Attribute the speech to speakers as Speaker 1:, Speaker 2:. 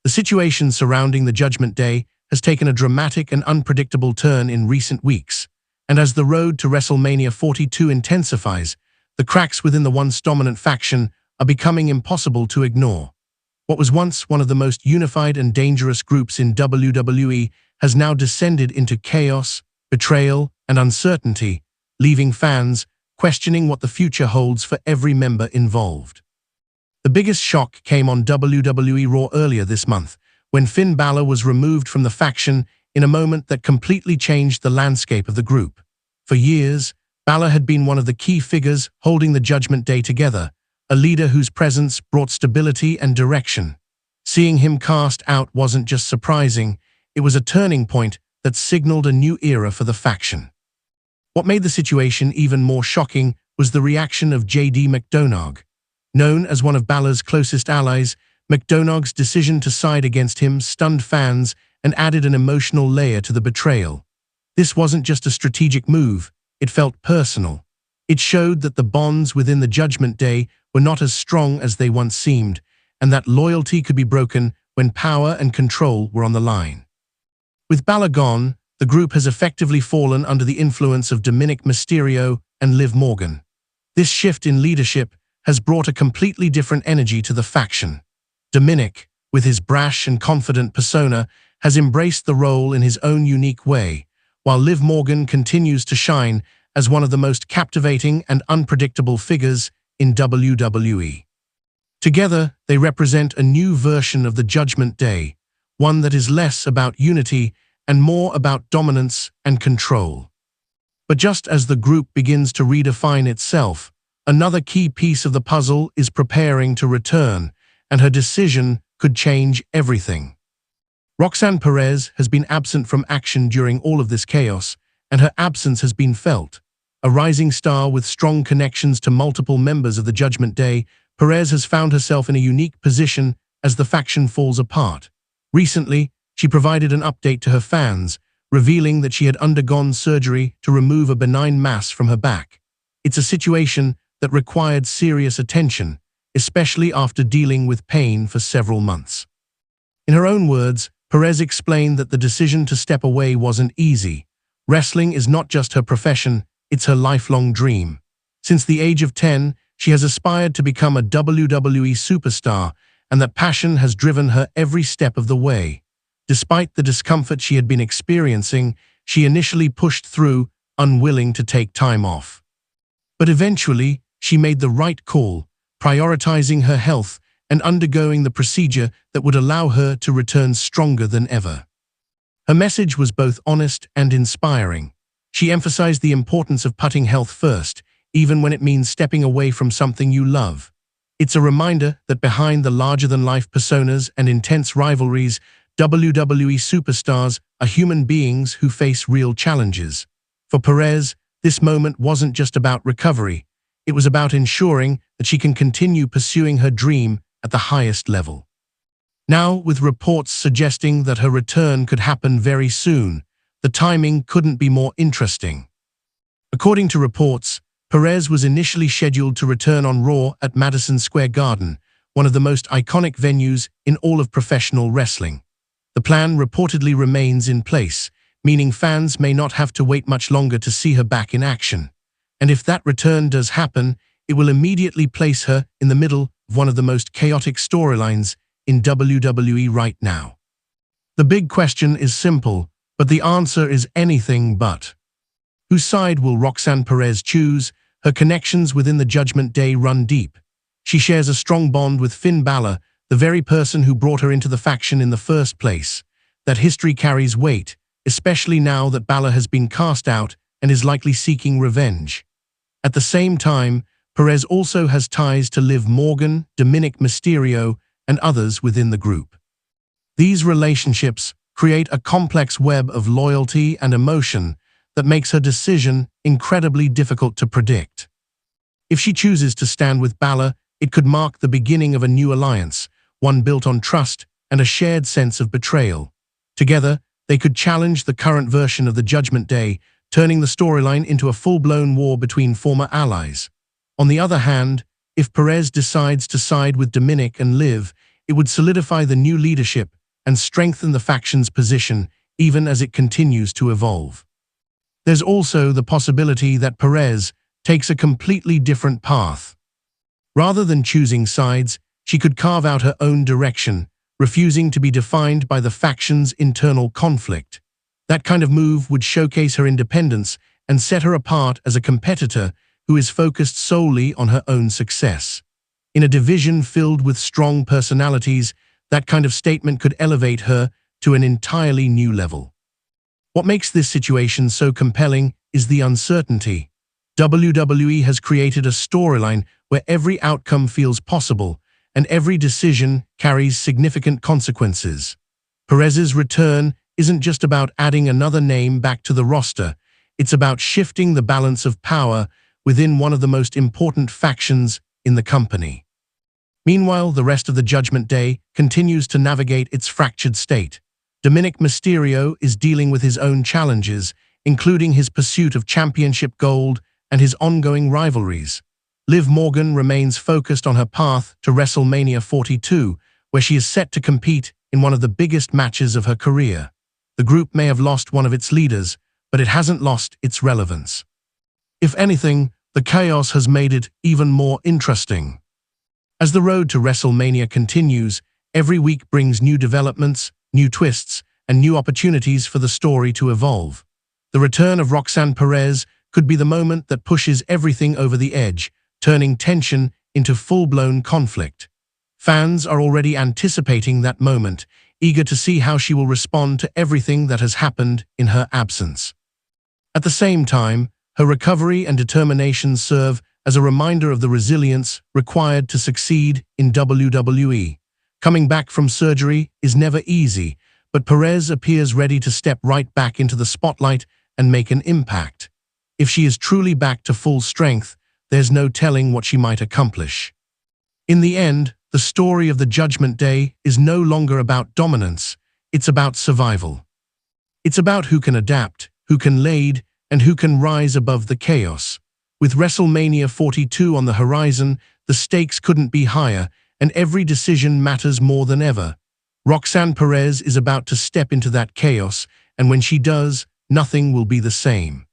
Speaker 1: The situation surrounding the Judgment Day has taken a dramatic and unpredictable turn in recent weeks, and as the road to WrestleMania 42 intensifies, the cracks within the once dominant faction are becoming impossible to ignore. What was once one of the most unified and dangerous groups in WWE has now descended into chaos, betrayal, and uncertainty, leaving fans questioning what the future holds for every member involved. The biggest shock came on WWE RAW earlier this month, when Finn Bálor was removed from the faction in a moment that completely changed the landscape of the group. For years, Balor had been one of the key figures holding the Judgment Day together, a leader whose presence brought stability and direction. Seeing him cast out wasn't just surprising, it was a turning point that signaled a new era for the faction. What made the situation even more shocking was the reaction of McDonagh. Known as one of Balor's closest allies, McDonagh's decision to side against him stunned fans and added an emotional layer to the betrayal. This wasn't just a strategic move, it felt personal. It showed that the bonds within the Judgment Day were not as strong as they once seemed, and that loyalty could be broken when power and control were on the line. With Balor gone, the group has effectively fallen under the influence of Dominik Mysterio and Liv Morgan. This shift in leadership has brought a completely different energy to the faction. Dominik, with his brash and confident persona, has embraced the role in his own unique way, while Liv Morgan continues to shine as one of the most captivating and unpredictable figures in WWE. Together, they represent a new version of the Judgment Day, one that is less about unity and more about dominance and control. But just as the group begins to redefine itself, another key piece of the puzzle is preparing to return, and her decision could change everything. Roxanne Perez has been absent from action during all of this chaos, and her absence has been felt. A rising star with strong connections to multiple members of the Judgment Day, Perez has found herself in a unique position as the faction falls apart. Recently, she provided an update to her fans, revealing that she had undergone surgery to remove a benign mass from her back. It's a situation that required serious attention, especially after dealing with pain for several months. In her own words, Perez explained that the decision to step away wasn't easy. Wrestling is not just her profession, it's her lifelong dream. Since the age of 10, she has aspired to become a WWE superstar, and that passion has driven her every step of the way. Despite the discomfort she had been experiencing, she initially pushed through, unwilling to take time off. But eventually, she made the right call, prioritizing her health and undergoing the procedure that would allow her to return stronger than ever. Her message was both honest and inspiring. She emphasized the importance of putting health first, even when it means stepping away from something you love. It's a reminder that behind the larger-than-life personas and intense rivalries, WWE superstars are human beings who face real challenges. For Perez, this moment wasn't just about recovery. It was about ensuring that she can continue pursuing her dream at the highest level. Now, with reports suggesting that her return could happen very soon, the timing couldn't be more interesting. According to reports, Perez was initially scheduled to return on Raw at Madison Square Garden, one of the most iconic venues in all of professional wrestling. The plan reportedly remains in place, meaning fans may not have to wait much longer to see her back in action. And if that return does happen, it will immediately place her in the middle of one of the most chaotic storylines in WWE right now. The big question is simple, but the answer is anything but. Whose side will Roxanne Perez choose? Her connections within the Judgment Day run deep. She shares a strong bond with Finn Bálor, the very person who brought her into the faction in the first place. That history carries weight, especially now that Balor has been cast out and is likely seeking revenge. At the same time, Perez also has ties to Liv Morgan, Dominik Mysterio, and others within the group. These relationships create a complex web of loyalty and emotion that makes her decision incredibly difficult to predict. If she chooses to stand with Balor, it could mark the beginning of a new alliance, one built on trust and a shared sense of betrayal. Together, they could challenge the current version of the Judgment Day, turning the storyline into a full-blown war between former allies. On the other hand, if Perez decides to side with Dominik and Liv, it would solidify the new leadership and strengthen the faction's position even as it continues to evolve. There's also the possibility that Perez takes a completely different path. Rather than choosing sides, she could carve out her own direction, refusing to be defined by the faction's internal conflict. That kind of move would showcase her independence and set her apart as a competitor who is focused solely on her own success. In a division filled with strong personalities, that kind of statement could elevate her to an entirely new level. What makes this situation so compelling is the uncertainty. WWE has created a storyline where every outcome feels possible and every decision carries significant consequences. Perez's return isn't just about adding another name back to the roster, it's about shifting the balance of power within one of the most important factions in the company. Meanwhile, the rest of the Judgment Day continues to navigate its fractured state. Dominik Mysterio is dealing with his own challenges, including his pursuit of championship gold and his ongoing rivalries. Liv Morgan remains focused on her path to WrestleMania 42, where she is set to compete in one of the biggest matches of her career. The group may have lost one of its leaders, but it hasn't lost its relevance. If anything, the chaos has made it even more interesting. As the road to WrestleMania continues, every week brings new developments, new twists, and new opportunities for the story to evolve. The return of Roxanne Perez could be the moment that pushes everything over the edge, turning tension into full-blown conflict. Fans are already anticipating that moment, eager to see how she will respond to everything that has happened in her absence. At the same time, her recovery and determination serve as a reminder of the resilience required to succeed in WWE. Coming back from surgery is never easy, but Perez appears ready to step right back into the spotlight and make an impact. If she is truly back to full strength, there's no telling what she might accomplish. In the end, the story of the Judgment Day is no longer about dominance, it's about survival. It's about who can adapt, who can lead, and who can rise above the chaos. With WrestleMania 42 on the horizon, the stakes couldn't be higher, and every decision matters more than ever. Roxanne Perez is about to step into that chaos, and when she does, nothing will be the same.